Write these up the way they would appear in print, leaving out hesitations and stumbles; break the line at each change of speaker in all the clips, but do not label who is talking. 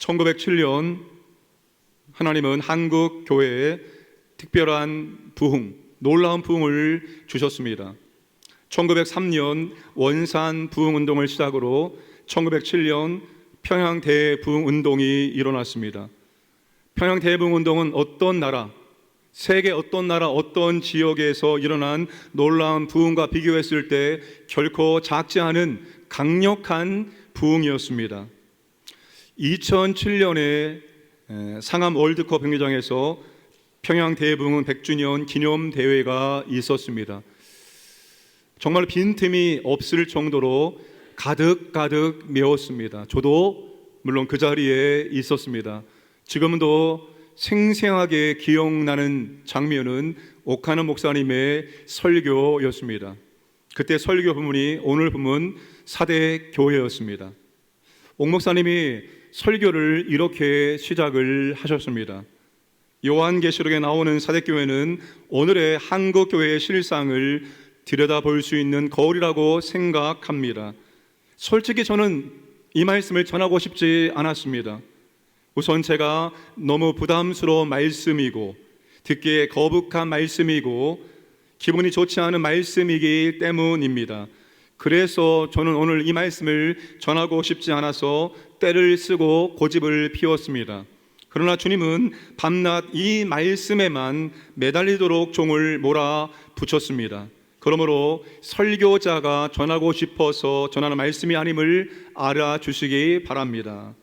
1907년 하나님은 한국 교회에 특별한 부흥, 놀라운 부흥을 주셨습니다. 1903년 원산 부흥운동을 시작으로 1907년 평양 대부흥운동이 일어났습니다. 평양 대부흥운동은 어떤 나라, 세계 어떤 나라, 어떤 지역에서 일어난 놀라운 부흥과 비교했을 때 결코 작지 않은 강력한 부흥이었습니다. 2007년에 상암 월드컵 경기장에서 평양 대부흥 100주년 기념 대회가 있었습니다. 정말 빈틈이 없을 정도로 가득 메웠습니다. 저도 물론 그 자리에 있었습니다. 지금도 생생하게 기억나는 장면은 옥하는 목사님의 설교였습니다. 그때 설교 부문이 오늘 부문 사대교회였습니다. 옥 목사님이 설교를 이렇게 시작을 하셨습니다. 요한계시록에 나오는 사대교회는 오늘의 한국교회의 실상을 들여다볼 수 있는 거울이라고 생각합니다. 솔직히 저는 이 말씀을 전하고 싶지 않았습니다. 우선 제가 너무 부담스러운 말씀이고 듣기에 거북한 말씀이고 기분이 좋지 않은 말씀이기 때문입니다. 그래서 저는 오늘 이 말씀을 전하고 싶지 않아서 때를 쓰고 고집을 피웠습니다. 그러나 주님은 밤낮 이 말씀에만 매달리도록 종을 몰아붙였습니다. 그러므로 설교자가 전하고 싶어서 전하는 말씀이 아님을 알아주시기 바랍니다.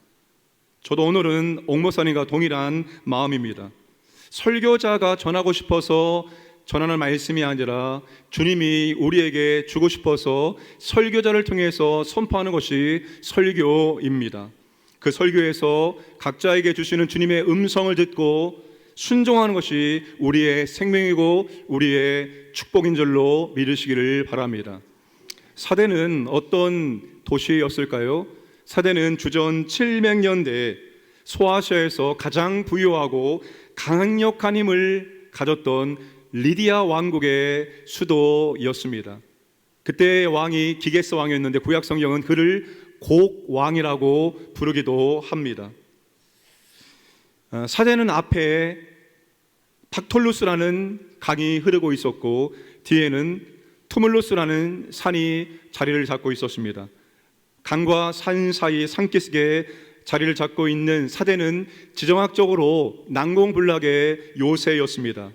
저도 오늘은 옥 목사님과 동일한 마음입니다. 설교자가 전하고 싶어서 전하는 말씀이 아니라 주님이 우리에게 주고 싶어서 설교자를 통해서 선포하는 것이 설교입니다. 그 설교에서 각자에게 주시는 주님의 음성을 듣고 순종하는 것이 우리의 생명이고 우리의 축복인 줄로 믿으시기를 바랍니다. 사대는 어떤 도시였을까요? 사대는 주전 700년대 소아시아에서 가장 부유하고 강력한 힘을 가졌던 리디아 왕국의 수도였습니다. 그때의 왕이 기게스 왕이었는데 구약 성경은 그를 곡왕이라고 부르기도 합니다. 사대는 앞에 팍톨루스라는 강이 흐르고 있었고 뒤에는 투물루스라는 산이 자리를 잡고 있었습니다. 강과 산 사이 산기슭에 자리를 잡고 있는 사대는 지정학적으로 난공불락의 요새였습니다.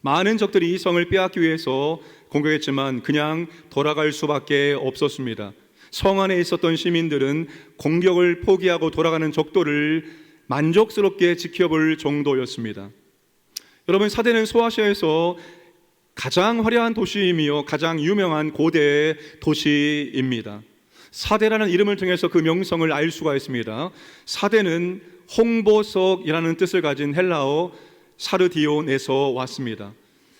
많은 적들이 이 성을 빼앗기 위해서 공격했지만 그냥 돌아갈 수밖에 없었습니다. 성 안에 있었던 시민들은 공격을 포기하고 돌아가는 적도를 만족스럽게 지켜볼 정도였습니다. 여러분, 사대는 소아시아에서 가장 화려한 도시이며 가장 유명한 고대 도시입니다. 사대라는 이름을 통해서 그 명성을 알 수가 있습니다. 사대는 홍보석이라는 뜻을 가진 헬라어 사르디온에서 왔습니다.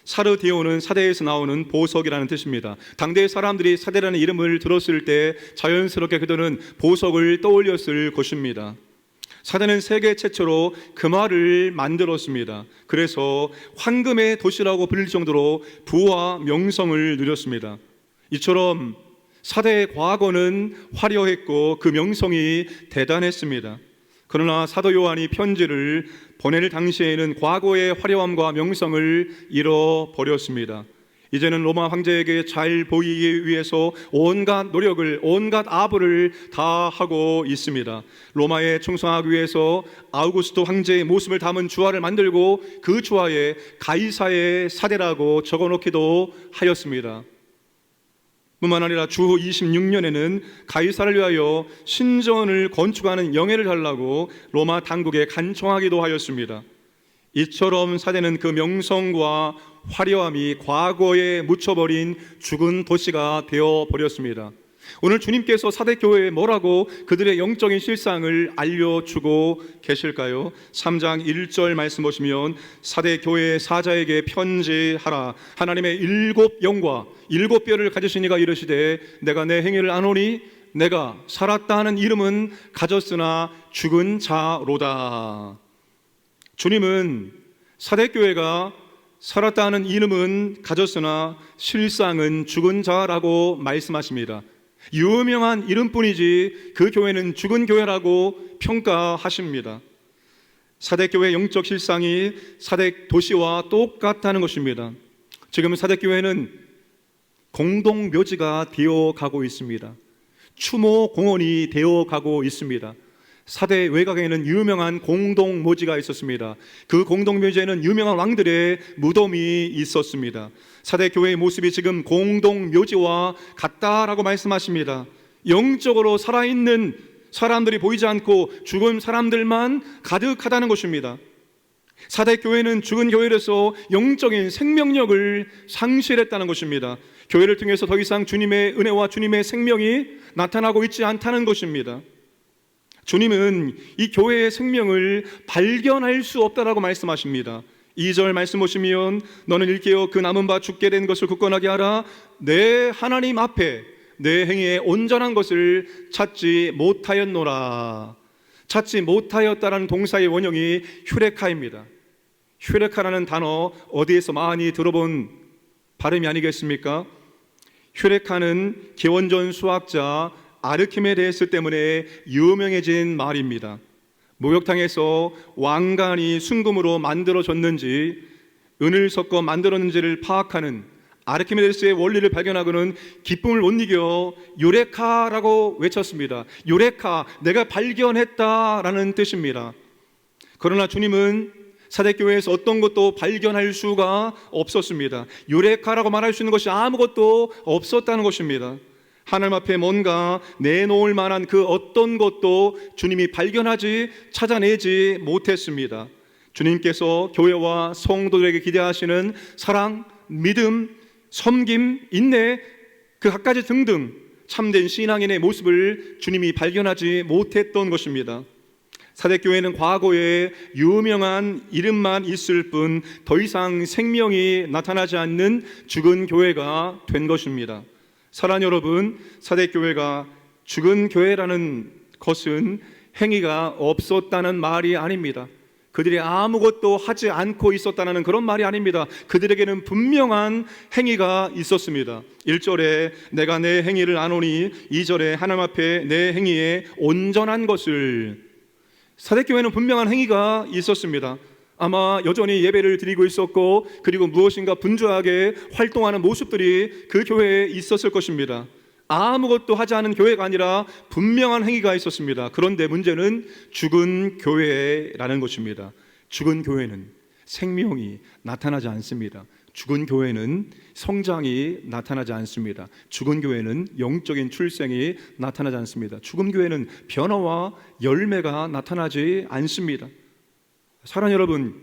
사르디온은 사대에서 나오는 보석이라는 뜻입니다. 당대의 사람들이 사대라는 이름을 들었을 때 자연스럽게 그들은 보석을 떠올렸을 것입니다. 사대는 세계 최초로 금화를 만들었습니다. 그래서 황금의 도시라고 불릴 정도로 부와 명성을 누렸습니다. 이처럼 사대의 과거는 화려했고 그 명성이 대단했습니다. 그러나 사도 요한이 편지를 보낼 당시에는 과거의 화려함과 명성을 잃어버렸습니다. 이제는 로마 황제에게 잘 보이기 위해서 온갖 노력을, 온갖 아부를 다 하고 있습니다. 로마에 충성하기 위해서 아우구스토 황제의 모습을 담은 주화를 만들고 그 주화에 가이사의 사대라고 적어놓기도 하였습니다. 뿐만 아니라 주후 26년에는 가이사를 위하여 신전을 건축하는 영예를 달라고 로마 당국에 간청하기도 하였습니다. 이처럼 사대는 그 명성과 화려함이 과거에 묻혀버린 죽은 도시가 되어버렸습니다. 오늘 주님께서 사대교회에 뭐라고 그들의 영적인 실상을 알려주고 계실까요? 3장 1절 말씀 보시면 사대교회 사자에게 편지하라. 하나님의 7영과 7뼈를 가지신 이가 이르시되 내가 내 행위를 아노니 내가 살았다 하는 이름은 가졌으나 죽은 자로다. 주님은 사대교회가 살았다 하는 이름은 가졌으나 실상은 죽은 자라고 말씀하십니다. 유명한 이름뿐이지 그 교회는 죽은 교회라고 평가하십니다. 사대교회 영적 실상이 사대도시와 똑같다는 것입니다. 지금 사대교회는 공동묘지가 되어가고 있습니다. 추모공원이 되어가고 있습니다. 사대 외곽에는 유명한 공동묘지가 있었습니다. 그 공동묘지에는 유명한 왕들의 무덤이 있었습니다. 사대교회의 모습이 지금 공동묘지와 같다라고 말씀하십니다. 영적으로 살아있는 사람들이 보이지 않고 죽은 사람들만 가득하다는 것입니다. 사대교회는 죽은 교회로서 영적인 생명력을 상실했다는 것입니다. 교회를 통해서 더 이상 주님의 은혜와 주님의 생명이 나타나고 있지 않다는 것입니다. 주님은 이 교회의 생명을 발견할 수 없다라고 말씀하십니다. 2절 말씀 보시면 너는 일깨어 그 남은 바 죽게 된 것을 굳건하게 하라. 내 하나님 앞에 내 행위에 온전한 것을 찾지 못하였노라. 찾지 못하였다라는 동사의 원형이 휴레카입니다. 휴레카라는 단어 어디에서 많이 들어본 발음이 아니겠습니까? 휴레카는 기원전 수학자 아르키메데스 때문에 유명해진 말입니다. 목욕탕에서 왕관이 순금으로 만들어졌는지 은을 섞어 만들었는지를 파악하는 아르키메데스의 원리를 발견하고는 기쁨을 못 이겨 유레카라고 외쳤습니다. 유레카, 내가 발견했다라는 뜻입니다. 그러나 주님은 사대교회에서 어떤 것도 발견할 수가 없었습니다. 유레카라고 말할 수 있는 것이 아무것도 없었다는 것입니다. 하나님 앞에 뭔가 내놓을 만한 그 어떤 것도 주님이 발견하지 찾아내지 못했습니다. 주님께서 교회와 성도들에게 기대하시는 사랑, 믿음, 섬김, 인내, 그 갖가지 등등 참된 신앙인의 모습을 주님이 발견하지 못했던 것입니다. 사대교회는 과거에 유명한 이름만 있을 뿐 더 이상 생명이 나타나지 않는 죽은 교회가 된 것입니다. 사랑하는 여러분, 사대교회가 죽은 교회라는 것은 행위가 없었다는 말이 아닙니다. 그들이 아무것도 하지 않고 있었다는 그런 말이 아닙니다. 그들에게는 분명한 행위가 있었습니다. 1절에 내가 내 행위를 아노니 2절에 하나님 앞에 내 행위에 온전한 것을. 사대교회는 분명한 행위가 있었습니다. 아마 여전히 예배를 드리고 있었고 그리고 무엇인가 분주하게 활동하는 모습들이 그 교회에 있었을 것입니다. 아무것도 하지 않은 교회가 아니라 분명한 행위가 있었습니다. 그런데 문제는 죽은 교회라는 것입니다. 죽은 교회는 생명이 나타나지 않습니다. 죽은 교회는 성장이 나타나지 않습니다. 죽은 교회는 영적인 출생이 나타나지 않습니다. 죽은 교회는 변화와 열매가 나타나지 않습니다. 사랑하는 여러분,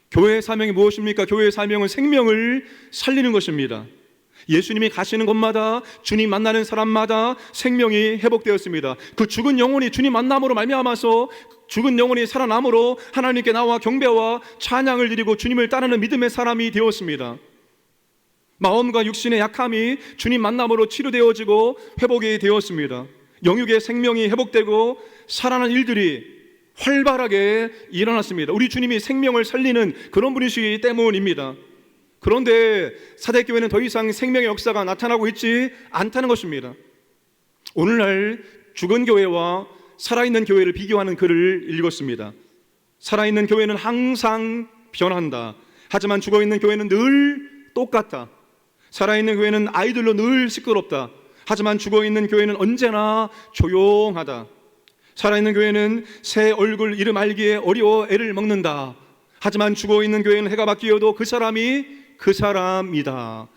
교회의 사명이 무엇입니까? 교회의 사명은 생명을 살리는 것입니다. 예수님이 가시는 곳마다 주님 만나는 사람마다 생명이 회복되었습니다. 그 죽은 영혼이 주님 만남으로 말미암아서 죽은 영혼이 살아남으로 하나님께 나와 경배와 찬양을 드리고 주님을 따르는 믿음의 사람이 되었습니다. 마음과 육신의 약함이 주님 만남으로 치료되어지고 회복이 되었습니다. 영육의 생명이 회복되고 살아나는 일들이 활발하게 일어났습니다. 우리 주님이 생명을 살리는 그런 분이시기 때문입니다. 그런데 사대교회는 더 이상 생명의 역사가 나타나고 있지 않다는 것입니다. 오늘날 죽은 교회와 살아있는 교회를 비교하는 글을 읽었습니다. 살아있는 교회는 항상 변한다. 하지만 죽어있는 교회는 늘 똑같다. 살아있는 교회는 아이들로 늘 시끄럽다. 하지만 죽어있는 교회는 언제나 조용하다. 살아있는 교회는 새 얼굴 이름 알기에 어려워 애를 먹는다. 하지만 죽어있는 교회는 해가 바뀌어도 그 사람이 그 사람이다.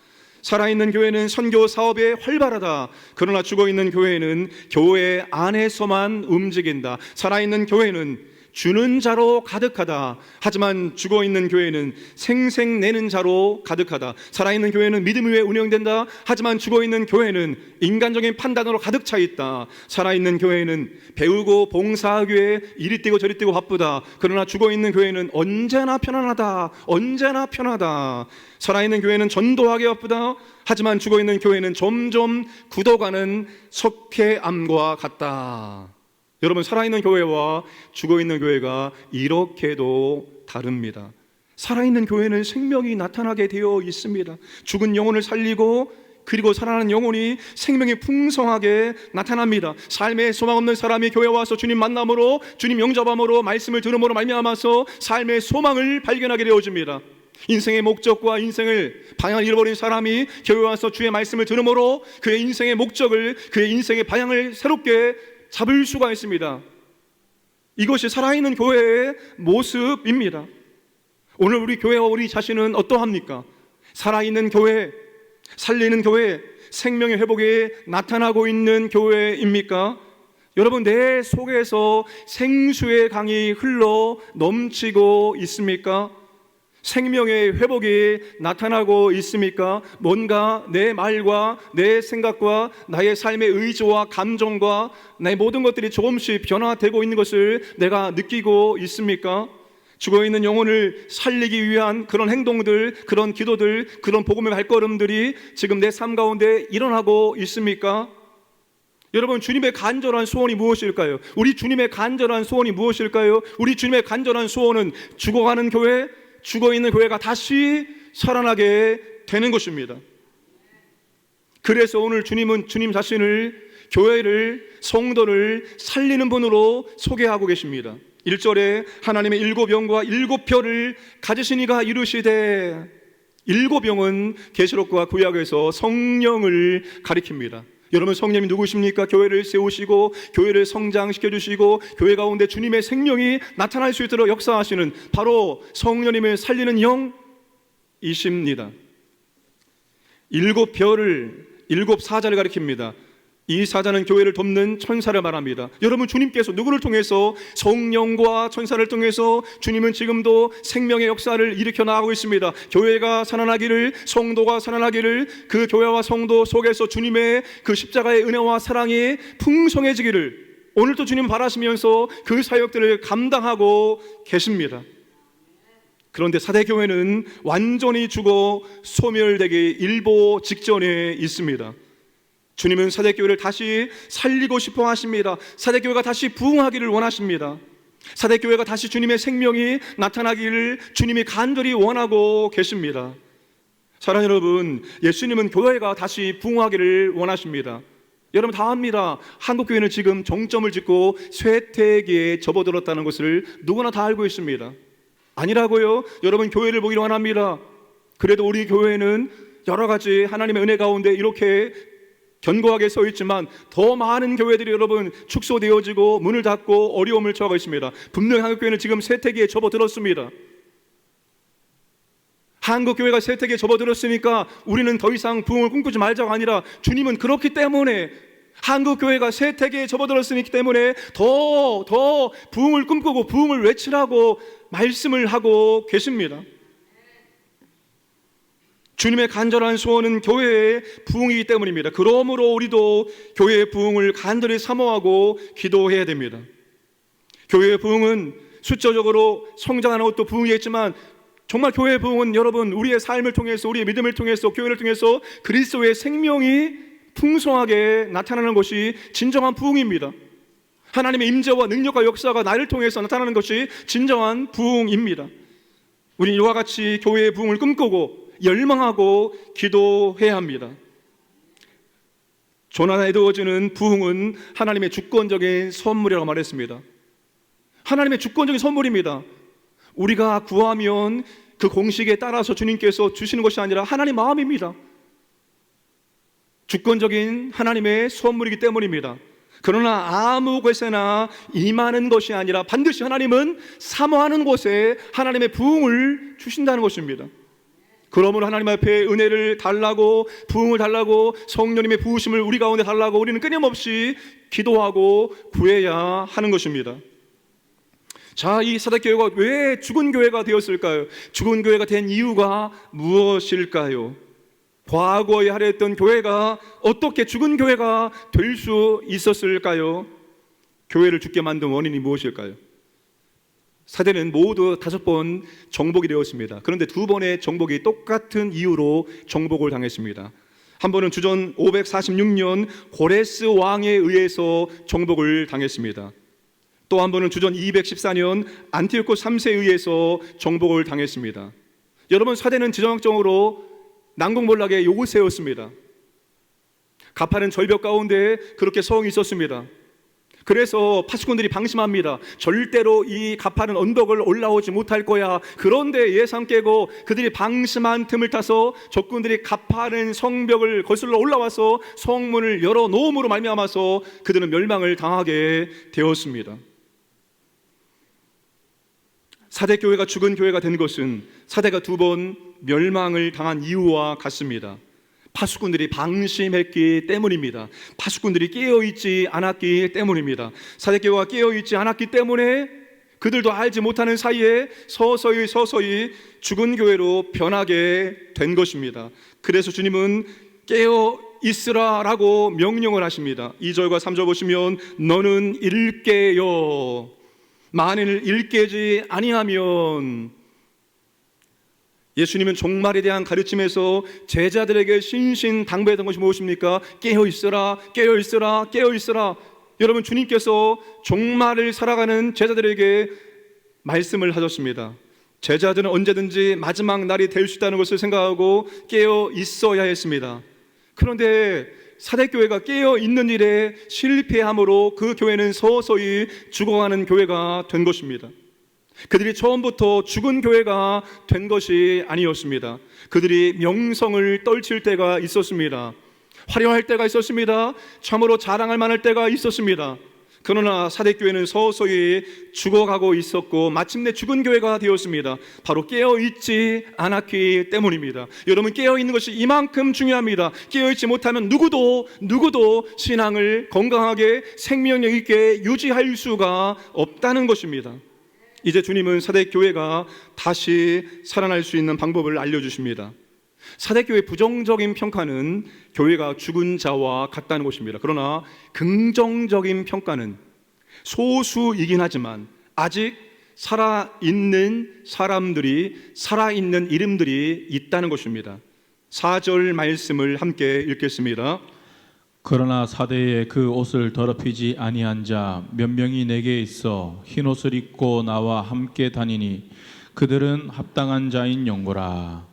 살아있는 교회는 선교 사업에 활발하다. 그러나 죽어있는 교회는 교회 안에서만 움직인다. 살아있는 교회는 주는 자로 가득하다. 하지만 죽어있는 교회는 생색내는 자로 가득하다. 살아있는 교회는 믿음 위에 운영된다. 하지만 죽어있는 교회는 인간적인 판단으로 가득 차 있다. 살아있는 교회는 배우고 봉사하기 위해 이리 뛰고 저리 뛰고 바쁘다. 그러나 죽어있는 교회는 언제나 편안하다. 언제나 편하다. 살아있는 교회는 전도하기 바쁘다. 하지만 죽어있는 교회는 점점 굳어가는 석회암과 같다. 여러분, 살아있는 교회와 죽어있는 교회가 이렇게도 다릅니다. 살아있는 교회는 생명이 나타나게 되어 있습니다. 죽은 영혼을 살리고 그리고 살아나는 영혼이 생명이 풍성하게 나타납니다. 삶에 소망 없는 사람이 교회 와서 주님 만남으로, 주님 영접함으로, 말씀을 들음으로 말미암아서 삶의 소망을 발견하게 되어집니다. 인생의 목적과 인생을 방향을 잃어버린 사람이 교회 와서 주의 말씀을 들음으로 그의 인생의 목적을, 그의 인생의 방향을 새롭게 잡을 수가 있습니다. 이것이 살아있는 교회의 모습입니다. 오늘 우리 교회와 우리 자신은 어떠합니까? 살아있는 교회, 살리는 교회, 생명의 회복에 나타나고 있는 교회입니까? 여러분, 내 속에서 생수의 강이 흘러 넘치고 있습니까? 생명의 회복이 나타나고 있습니까? 뭔가 내 말과 내 생각과 나의 삶의 의지와 감정과 나의 모든 것들이 조금씩 변화되고 있는 것을 내가 느끼고 있습니까? 죽어있는 영혼을 살리기 위한 그런 행동들, 그런 기도들, 그런 복음의 발걸음들이 지금 내 삶 가운데 일어나고 있습니까? 여러분, 주님의 간절한 소원이 무엇일까요? 우리 주님의 간절한 소원이 무엇일까요? 우리 주님의 간절한 소원은 죽어가는 교회, 죽어있는 교회가 다시 살아나게 되는 것입니다. 그래서 오늘 주님은 주님 자신을, 교회를, 성도를 살리는 분으로 소개하고 계십니다. 1절에 하나님의 7영과 7표를 가지신 이가 이르시되, 7영은 계시록과 구약에서 성령을 가리킵니다. 여러분, 성령이 누구십니까? 교회를 세우시고 교회를 성장시켜 주시고 교회 가운데 주님의 생명이 나타날 수 있도록 역사하시는 바로 성령님을 살리는 영이십니다. 7별을, 7사자를 가리킵니다. 이 사자는 교회를 돕는 천사를 말합니다. 여러분, 주님께서 누구를 통해서, 성령과 천사를 통해서 주님은 지금도 생명의 역사를 일으켜 나가고 있습니다. 교회가 살아나기를, 성도가 살아나기를, 그 교회와 성도 속에서 주님의 그 십자가의 은혜와 사랑이 풍성해지기를 오늘도 주님 바라시면서 그 사역들을 감당하고 계십니다. 그런데 사대교회는 완전히 죽어 소멸되기 일보 직전에 있습니다. 주님은 사대교회를 다시 살리고 싶어 하십니다. 사대교회가 다시 부흥하기를 원하십니다. 사대교회가 다시 주님의 생명이 나타나기를 주님이 간절히 원하고 계십니다. 사랑하는 여러분, 예수님은 교회가 다시 부흥하기를 원하십니다. 여러분 다 압니다. 한국교회는 지금 정점을 찍고 쇠퇴기에 접어들었다는 것을 누구나 다 알고 있습니다. 아니라고요? 여러분, 교회를 보기를 원합니다. 그래도 우리 교회는 여러 가지 하나님의 은혜 가운데 이렇게 견고하게 서 있지만 더 많은 교회들이 여러분 축소되어지고 문을 닫고 어려움을 처하고 있습니다. 분명히 한국교회는 지금 쇠퇴기에 접어들었습니다. 한국교회가 쇠퇴기에 접어들었으니까 우리는 더 이상 부흥을 꿈꾸지 말자가 아니라, 주님은 그렇기 때문에, 한국교회가 쇠퇴기에 접어들었기 때문에 더 부흥을 꿈꾸고 부흥을 외치라고 말씀을 하고 계십니다. 주님의 간절한 소원은 교회의 부흥이기 때문입니다. 그러므로 우리도 교회의 부흥을 간절히 사모하고 기도해야 됩니다. 교회의 부흥은 숫자적으로 성장하는 것도 부흥이겠지만, 정말 교회의 부흥은 여러분, 우리의 삶을 통해서, 우리의 믿음을 통해서, 교회를 통해서 그리스도의 생명이 풍성하게 나타나는 것이 진정한 부흥입니다. 하나님의 임재와 능력과 역사가 나를 통해서 나타나는 것이 진정한 부흥입니다. 우리는 이와 같이 교회의 부흥을 꿈꾸고 열망하고 기도해야 합니다. 조나단 에드워즈는 부흥은 하나님의 주권적인 선물이라고 말했습니다. 하나님의 주권적인 선물입니다. 우리가 구하면 그 공식에 따라서 주님께서 주시는 것이 아니라 하나님 마음입니다. 주권적인 하나님의 선물이기 때문입니다. 그러나 아무 곳에나 임하는 것이 아니라 반드시 하나님은 사모하는 곳에 하나님의 부흥을 주신다는 것입니다. 그러므로 하나님 앞에 은혜를 달라고, 부흥을 달라고, 성령님의 부으심을 우리 가운데 달라고 우리는 끊임없이 기도하고 구해야 하는 것입니다. 자, 이 사대교회가 왜 죽은 교회가 되었을까요? 죽은 교회가 된 이유가 무엇일까요? 과거에 하려 했던 교회가 어떻게 죽은 교회가 될 수 있었을까요? 교회를 죽게 만든 원인이 무엇일까요? 사대는 모두 5번 정복이 되었습니다. 그런데 2번의 정복이 똑같은 이유로 정복을 당했습니다. 한 번은 주전 546년 고레스 왕에 의해서 정복을 당했습니다. 또 한 번은 주전 214년 안티오코스 3세에 의해서 정복을 당했습니다. 여러분, 사대는 지정학적으로 난공몰락의 요새였습니다. 가파른 절벽 가운데 그렇게 성이 있었습니다. 그래서 파수꾼들이 방심합니다. 절대로 이 가파른 언덕을 올라오지 못할 거야. 그런데 예상 깨고 그들이 방심한 틈을 타서 적군들이 가파른 성벽을 거슬러 올라와서 성문을 열어 놓음으로 말미암아서 그들은 멸망을 당하게 되었습니다. 사대 교회가 죽은 교회가 된 것은 사대가 2번 멸망을 당한 이유와 같습니다. 파수꾼들이 방심했기 때문입니다. 파수꾼들이 깨어있지 않았기 때문입니다. 사대교회가 깨어있지 않았기 때문에 그들도 알지 못하는 사이에 서서히 죽은 교회로 변하게 된 것입니다. 그래서 주님은 깨어있으라 라고 명령을 하십니다. 2절과 3절 보시면 너는 일깨요. 만일 일깨지 아니하면, 예수님은 종말에 대한 가르침에서 제자들에게 신신당부했던 것이 무엇입니까? 깨어있으라, 깨어있으라, 깨어있으라. 여러분, 주님께서 종말을 살아가는 제자들에게 말씀을 하셨습니다. 제자들은 언제든지 마지막 날이 될 수 있다는 것을 생각하고 깨어 있어야 했습니다. 그런데 사대교회가 깨어있는 일에 실패함으로 그 교회는 서서히 죽어가는 교회가 된 것입니다. 그들이 처음부터 죽은 교회가 된 것이 아니었습니다. 그들이 명성을 떨칠 때가 있었습니다. 화려할 때가 있었습니다. 참으로 자랑할 만할 때가 있었습니다. 그러나 사대교회는 서서히 죽어가고 있었고 마침내 죽은 교회가 되었습니다. 바로 깨어있지 않았기 때문입니다. 여러분, 깨어있는 것이 이만큼 중요합니다. 깨어있지 못하면 누구도 신앙을 건강하게 생명력 있게 유지할 수가 없다는 것입니다. 이제 주님은 사대교회가 다시 살아날 수 있는 방법을 알려주십니다. 사대교회 부정적인 평가는 교회가 죽은 자와 같다는 것입니다. 그러나 긍정적인 평가는 소수이긴 하지만 아직 살아있는 사람들이, 살아있는 이름들이 있다는 것입니다. 4절 말씀을 함께 읽겠습니다.
그러나 사대에 그 옷을 더럽히지 아니한 자 몇 명이 내게 있어 흰 옷을 입고 나와 함께 다니니 그들은 합당한 자인 영고라.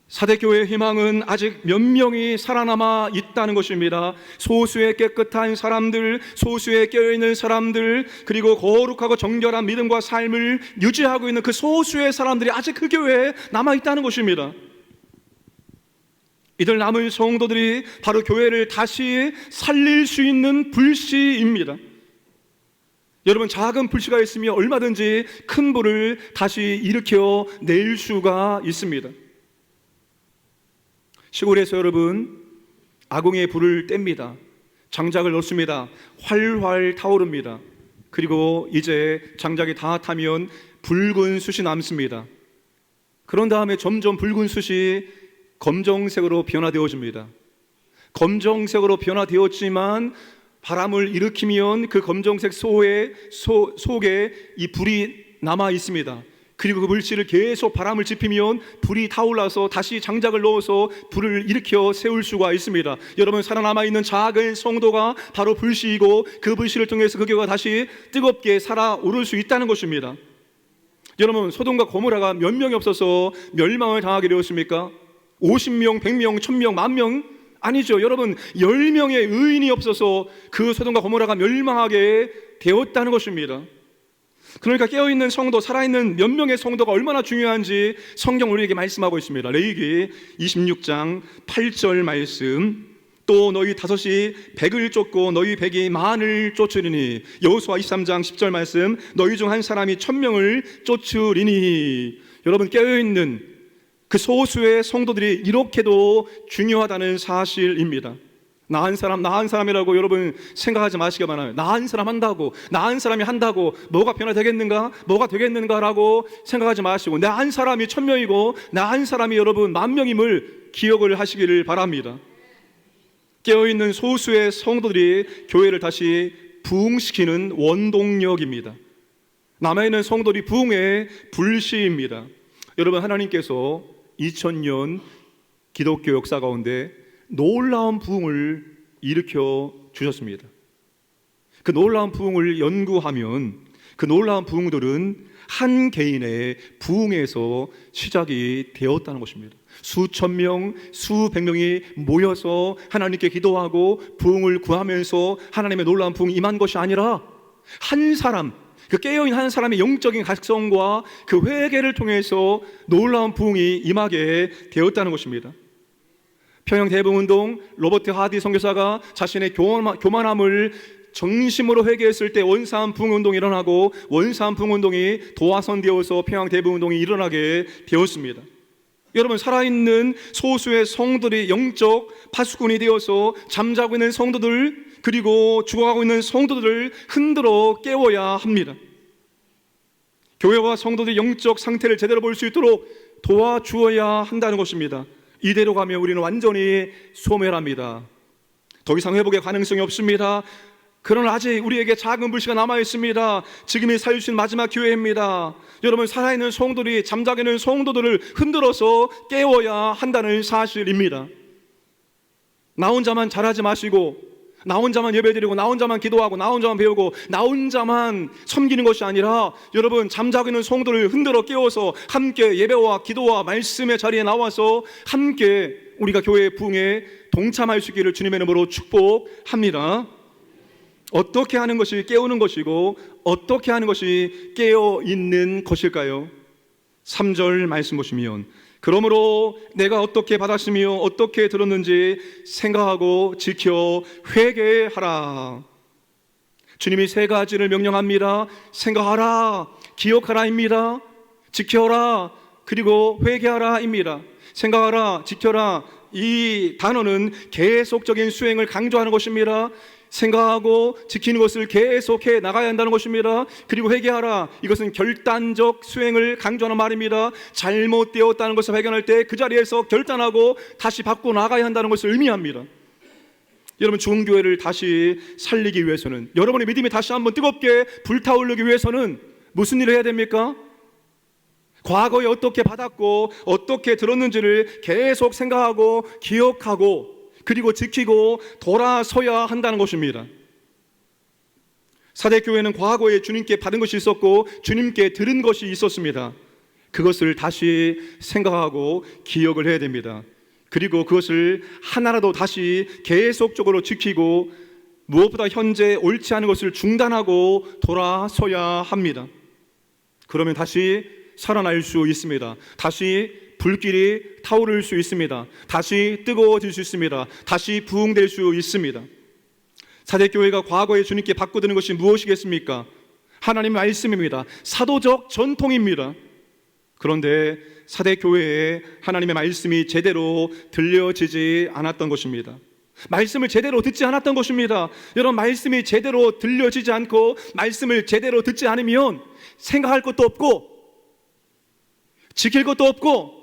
사대교회의 희망은 아직 몇 명이 살아남아 있다는 것입니다. 소수의 깨끗한 사람들, 소수의 깨어있는 사람들, 그리고 거룩하고 정결한 믿음과 삶을 유지하고 있는 그 소수의 사람들이 아직 그 교회에 남아 있다는 것입니다. 이들 남은 성도들이 바로 교회를 다시 살릴 수 있는 불씨입니다. 여러분, 작은 불씨가 있으면 얼마든지 큰 불을 다시 일으켜 낼 수가 있습니다. 시골에서 여러분, 아궁이에 불을 뗍니다. 장작을 넣습니다. 활활 타오릅니다. 그리고 이제 장작이 다 타면 붉은 숯이 남습니다. 그런 다음에 점점 붉은 숯이 검정색으로 변화되어집니다. 검정색으로 변화되었지만 바람을 일으키면 그 검정색 속에 이 불이 남아 있습니다. 그리고 그 불씨를 계속 바람을 지피면 불이 타올라서 다시 장작을 넣어서 불을 일으켜 세울 수가 있습니다. 여러분, 살아남아 있는 작은 성도가 바로 불씨이고 그 불씨를 통해서 그 교회가 다시 뜨겁게 살아오를 수 있다는 것입니다. 여러분, 소돔과 고모라가 몇 명이 없어서 멸망을 당하게 되었습니까? 50명, 100명, 1000명, 10,000명? 아니죠. 여러분, 10명의 의인이 없어서 그 소돔과 고모라가 멸망하게 되었다는 것입니다. 그러니까 깨어있는 성도, 살아있는 몇 명의 성도가 얼마나 중요한지 성경 우리에게 말씀하고 있습니다. 레위기 26장 8절 말씀. 또 너희 5이 100을 쫓고 너희 100이 만을 쫓으리니. 여호수아 23장 10절 말씀. 너희 중 한 사람이 1000명을 쫓으리니. 여러분, 깨어있는 그 소수의 성도들이 이렇게도 중요하다는 사실입니다. 나 한 사람이라고 여러분 생각하지 마시기 바랍니다. 나 한 사람 한다고, 나 한 사람이 한다고 뭐가 변화되겠는가, 뭐가 되겠는가라고 생각하지 마시고, 나 한 사람이 1000명이고 나 한 사람이 여러분 10,000명임을 기억을 하시기를 바랍니다. 깨어있는 소수의 성도들이 교회를 다시 부흥시키는 원동력입니다. 남아있는 성도들이 부흥의 불씨입니다. 여러분, 하나님께서 2000년 기독교 역사 가운데 놀라운 부흥을 일으켜 주셨습니다. 그 놀라운 부흥을 연구하면 그 놀라운 부흥들은 한 개인의 부흥에서 시작이 되었다는 것입니다. 수천 명, 수백 명이 모여서 하나님께 기도하고 부흥을 구하면서 하나님의 놀라운 부흥이 임한 것이 아니라 한 사람, 그 깨어있는 한 사람의 영적인 각성과 그 회개를 통해서 놀라운 부흥이 임하게 되었다는 것입니다. 평양 대부흥운동, 로버트 하디 선교사가 자신의 교만함을 정심으로 회개했을 때 원산 부흥운동이 일어나고 원산 부흥운동이 도화선되어서 평양 대부흥운동이 일어나게 되었습니다. 여러분, 살아있는 소수의 성도들이 영적 파수꾼이 되어서 잠자고 있는 성도들, 그리고 죽어가고 있는 성도들을 흔들어 깨워야 합니다. 교회와 성도들의 영적 상태를 제대로 볼 수 있도록 도와주어야 한다는 것입니다. 이대로 가면 우리는 완전히 소멸합니다. 더 이상 회복의 가능성이 없습니다. 그러나 아직 우리에게 작은 불씨가 남아있습니다. 지금이 살려주신 마지막 기회입니다. 여러분, 살아있는 성도들이 잠자게 있는 성도들을 흔들어서 깨워야 한다는 사실입니다. 나 혼자만 잘하지 마시고, 나 혼자만 예배드리고, 나 혼자만 기도하고, 나 혼자만 배우고, 나 혼자만 섬기는 것이 아니라 여러분, 잠자고 있는 성도를 흔들어 깨워서 함께 예배와 기도와 말씀의 자리에 나와서 함께 우리가 교회의 부흥에 동참할 수 있기를 주님의 이름으로 축복합니다. 어떻게 하는 것이 깨우는 것이고 어떻게 하는 것이 깨어있는 것일까요? 3절 말씀 보시면, 그러므로 내가 어떻게 받았으며 어떻게 들었는지 생각하고 지켜 회개하라. 주님이 세 가지를 명령합니다. 생각하라, 기억하라입니다. 지켜라, 그리고 회개하라입니다. 생각하라, 지켜라, 이 단어는 계속적인 수행을 강조하는 것입니다. 생각하고 지키는 것을 계속해 나가야 한다는 것입니다. 그리고 회개하라, 이것은 결단적 수행을 강조하는 말입니다. 잘못되었다는 것을 발견할 때 그 자리에서 결단하고 다시 바꿔 나가야 한다는 것을 의미합니다. 여러분, 좋은 교회를 다시 살리기 위해서는, 여러분의 믿음이 다시 한번 뜨겁게 불타오르기 위해서는 무슨 일을 해야 됩니까? 과거에 어떻게 받았고 어떻게 들었는지를 계속 생각하고 기억하고 그리고 지키고 돌아서야 한다는 것입니다. 사대교회는 과거에 주님께 받은 것이 있었고 주님께 들은 것이 있었습니다. 그것을 다시 생각하고 기억을 해야 됩니다. 그리고 그것을 하나라도 다시 계속적으로 지키고 무엇보다 현재 옳지 않은 것을 중단하고 돌아서야 합니다. 그러면 다시 살아날 수 있습니다. 다시 불길이 타오를 수 있습니다. 다시 뜨거워질 수 있습니다. 다시 부흥될 수 있습니다. 사대교회가 과거에 주님께 바꿔드는 것이 무엇이겠습니까? 하나님의 말씀입니다. 사도적 전통입니다. 그런데 사대교회에 하나님의 말씀이 제대로 들려지지 않았던 것입니다. 말씀을 제대로 듣지 않았던 것입니다. 여러분, 말씀이 제대로 들려지지 않고 말씀을 제대로 듣지 않으면 생각할 것도 없고 지킬 것도 없고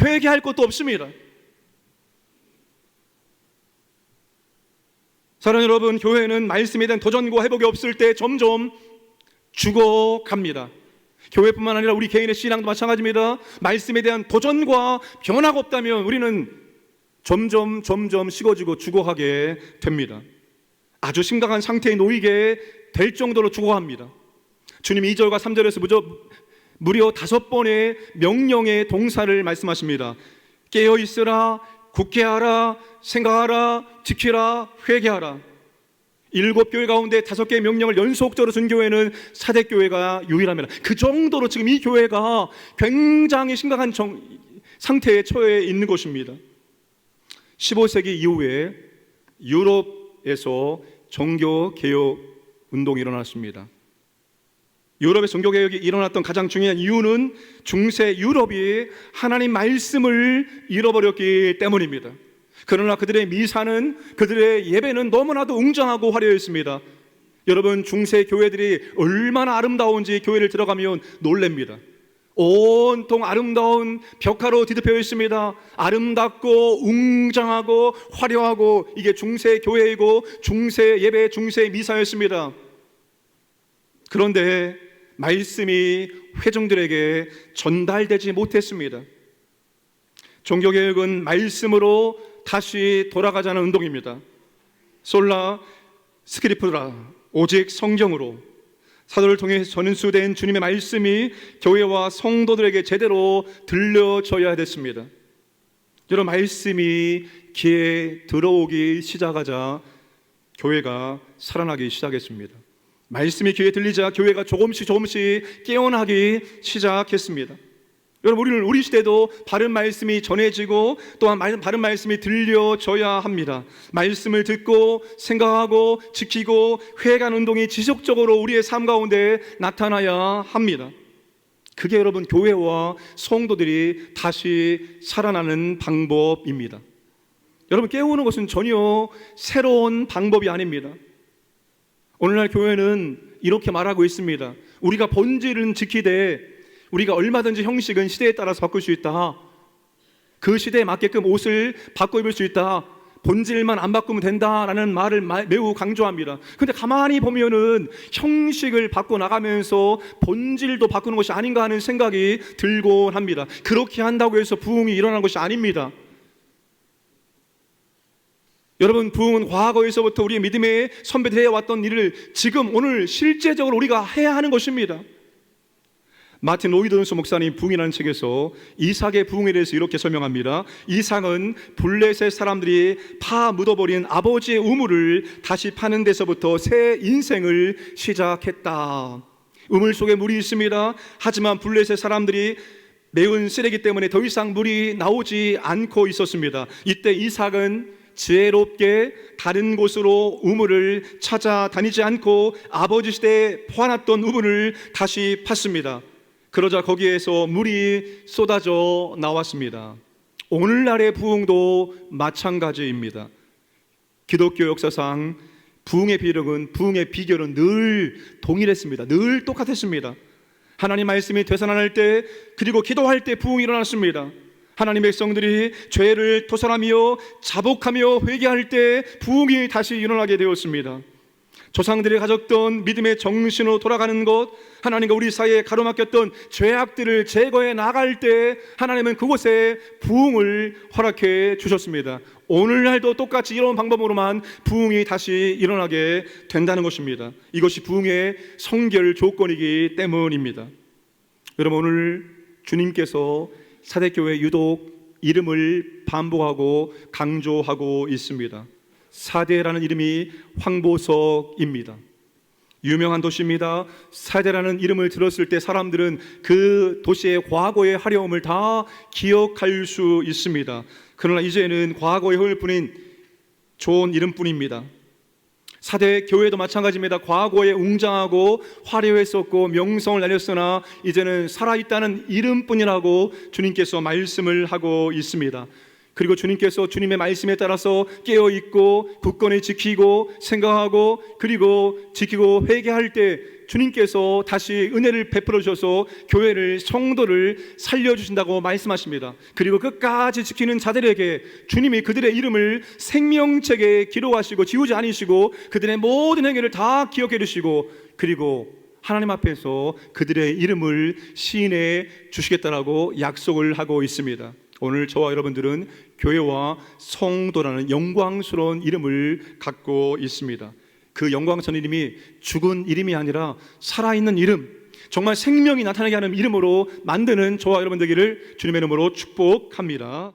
회개할 것도 없습니다. 사랑하는 여러분, 교회는 말씀에 대한 도전과 회복이 없을 때 점점 죽어갑니다. 교회뿐만 아니라 우리 개인의 신앙도 마찬가지입니다. 말씀에 대한 도전과 변화가 없다면 우리는 점점 식어지고 죽어가게 됩니다. 아주 심각한 상태에 놓이게 될 정도로 죽어갑니다. 주님 2절과 3절에서 무려 5번의 명령의 동사를 말씀하십니다. 깨어있으라, 굳게 하라, 생각하라, 지키라, 회개하라. 7교회 가운데 5개의 명령을 연속적으로 준 교회는 사대교회가 유일합니다. 그 정도로 지금 이 교회가 굉장히 심각한 상태에 처해 있는 것입니다. 15세기 이후에 유럽에서 종교개혁 운동이 일어났습니다. 유럽의 종교개혁이 일어났던 가장 중요한 이유는 중세 유럽이 하나님 말씀을 잃어버렸기 때문입니다. 그러나 그들의 미사는, 그들의 예배는 너무나도 웅장하고 화려했습니다. 여러분, 중세 교회들이 얼마나 아름다운지 교회를 들어가면 놀랍니다. 온통 아름다운 벽화로 뒤덮여 있습니다. 아름답고 웅장하고 화려하고, 이게 중세 교회이고 중세 예배, 중세 미사였습니다. 그런데 말씀이 회중들에게 전달되지 못했습니다. 종교개혁은 말씀으로 다시 돌아가자는 운동입니다. 솔라 스크립트라, 오직 성경으로, 사도를 통해 전수된 주님의 말씀이 교회와 성도들에게 제대로 들려져야 됐습니다. 여러분, 말씀이 귀에 들어오기 시작하자 교회가 살아나기 시작했습니다. 말씀이 귀에 들리자 교회가 조금씩 깨어나기 시작했습니다. 여러분, 우리는 우리 시대도 바른 말씀이 전해지고 또한 바른 말씀이 들려져야 합니다. 말씀을 듣고 생각하고 지키고 회개하는 운동이 지속적으로 우리의 삶 가운데 나타나야 합니다. 그게 여러분, 교회와 성도들이 다시 살아나는 방법입니다. 여러분, 깨우는 것은 전혀 새로운 방법이 아닙니다. 오늘날 교회는 이렇게 말하고 있습니다. 우리가 본질은 지키되 우리가 얼마든지 형식은 시대에 따라서 바꿀 수 있다. 그 시대에 맞게끔 옷을 바꿔 입을 수 있다. 본질만 안 바꾸면 된다라는 말을 매우 강조합니다. 근데 가만히 보면은 형식을 바꿔 나가면서 본질도 바꾸는 것이 아닌가 하는 생각이 들곤 합니다. 그렇게 한다고 해서 부흥이 일어나는 것이 아닙니다. 여러분, 부흥은 과거에서부터 우리의 믿음의 선배들이 해왔던 일을 지금 오늘 실제적으로 우리가 해야 하는 것입니다. 마틴 로이드존스 목사님 부흥이라는 책에서 이삭의 부흥에 대해서 이렇게 설명합니다. 이삭은 블레셋 사람들이 파 묻어버린 아버지의 우물을 다시 파는 데서부터 새 인생을 시작했다. 우물 속에 물이 있습니다. 하지만 블레셋 사람들이 매운 쓰레기 때문에 더 이상 물이 나오지 않고 있었습니다. 이때 이삭은 지혜롭게 다른 곳으로 우물을 찾아다니지 않고 아버지 시대에 퍼놨던 우물을 다시 팠습니다. 그러자 거기에서 물이 쏟아져 나왔습니다. 오늘날의 부흥도 마찬가지입니다. 기독교 역사상 부흥의 비결은 늘 동일했습니다. 늘 똑같았습니다. 하나님 말씀이 되살아날 때, 그리고 기도할 때 부흥이 일어났습니다. 하나님의 백성들이 죄를 토설하며 자복하며 회개할 때 부흥이 다시 일어나게 되었습니다. 조상들이 가졌던 믿음의 정신으로 돌아가는 것, 하나님과 우리 사이에 가로막혔던 죄악들을 제거해 나갈 때 하나님은 그곳에 부흥을 허락해 주셨습니다. 오늘날도 똑같이 이런 방법으로만 부흥이 다시 일어나게 된다는 것입니다. 이것이 부흥의 성결 조건이기 때문입니다. 여러분, 오늘 주님께서 사대교회 유독 이름을 반복하고 강조하고 있습니다. 사대라는 이름이 황보석입니다. 유명한 도시입니다. 사대라는 이름을 들었을 때 사람들은 그 도시의 과거의 화려움을 다 기억할 수 있습니다. 그러나 이제는 과거의 흐를 뿐인 좋은 이름뿐입니다. 사대 교회도 마찬가지입니다. 과거에 웅장하고 화려했었고 명성을 날렸으나 이제는 살아있다는 이름뿐이라고 주님께서 말씀을 하고 있습니다. 그리고 주님께서 주님의 말씀에 따라서 깨어있고 굳건히 지키고 생각하고 그리고 지키고 회개할 때 주님께서 다시 은혜를 베풀어 주셔서 교회를, 성도를 살려주신다고 말씀하십니다. 그리고 끝까지 지키는 자들에게 주님이 그들의 이름을 생명책에 기록하시고 지우지 않으시고 그들의 모든 행위를 다 기억해 주시고 그리고 하나님 앞에서 그들의 이름을 시인해 주시겠다라고 약속을 하고 있습니다. 오늘 저와 여러분들은 교회와 성도라는 영광스러운 이름을 갖고 있습니다. 그 영광스러운 이름이 죽은 이름이 아니라 살아있는 이름, 정말 생명이 나타나게 하는 이름으로 만드는 저와 여러분 되기를 주님의 이름으로 축복합니다.